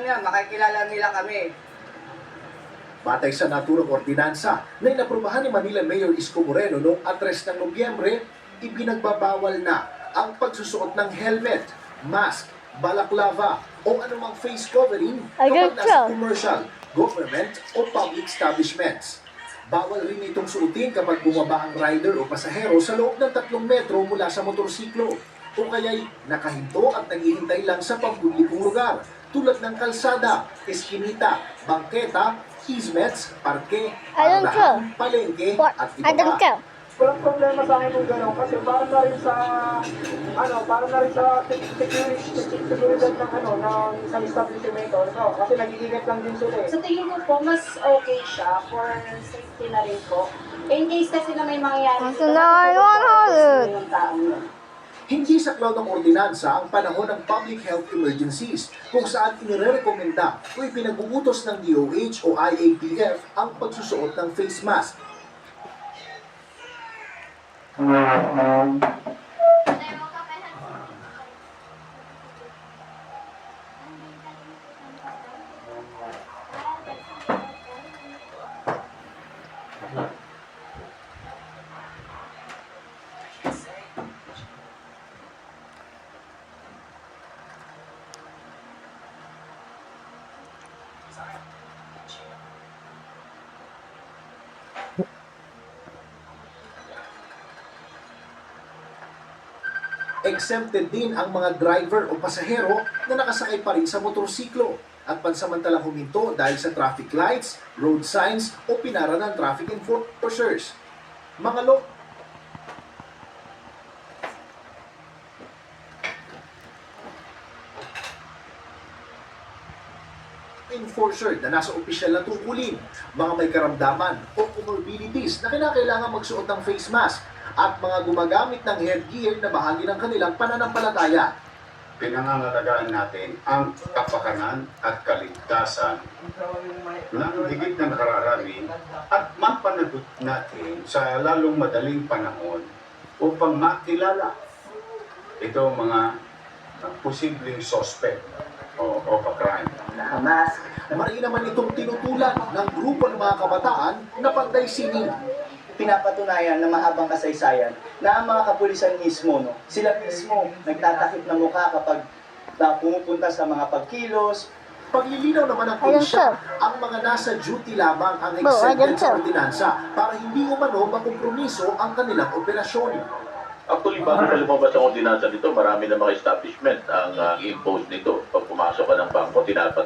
lang yan, makikilala nila kami. Batay sa naturang ordinansa na inaprubahan ni Manila Mayor Isko Moreno noong 3 ng Nobyembre, ibinagbabawal na ang pagsusuot ng helmet, mask, balaklava o anumang face covering kapag nasa commercial, government o public establishments. Bawal rin itong suotin kapag bumaba ang rider o pasahero sa loob ng 3 metro mula sa motorsiklo o kaya'y nakahinto at naghihintay lang sa pampublikong lugar tulad ng kalsada, eskinita, bangketa, easements, parke, paradahan, palengke at iba pa. Walang problema sa akin kung gano'n kasi para na rin sa seguridad ng ng isang establishment kasi nag-iingat lang din sila eh. Sa tingin ko po, mas okay siya for safety na rin po. In case kasi na may mangyayari yung taong yun. Hindi saklaw ng ordinansa ang panahon ng public health emergencies kung saan inirekomenda o ipinag-uutos ng DOH o IATF ang pagsusuot ng face mask. Exempted din ang mga driver o pasahero na nakasakay pa rin sa motorsiklo at pansamantalang huminto dahil sa traffic lights, road signs o pinara ng traffic enforcers. Mga enforcer na nasa opisyal na tungkulin, mga may karamdaman o comorbidities na kinakailangan magsuot ng face mask at mga gumagamit ng headgear na bahagi ng kanilang pananampalataya. Pinangangalagaan natin ang kapakanan at kaligtasan ng higit na nakararami at mapanagot natin sa lalong madaling panahon upang makilala ito mga posibleng suspect o crime. Mariin naman itong tinutulan ng grupo ng mga kabataan na panday sining. Pinapatunayan na mahabang kasaysayan na ang mga kapulisan mismo, sila mismo nagtatakip ng mukha kapag pumupunta sa mga pagkilos. Paglilinaw naman ng pulisya, ang mga nasa duty lamang ang exempted sa ordinansa para hindi umano makompromiso ang kanilang operasyon. Actually, bago pa lumabas ang ordinansa nito, marami na mga establishment ang i-impose nito. Pag pumasok ka ng bangko, tinapat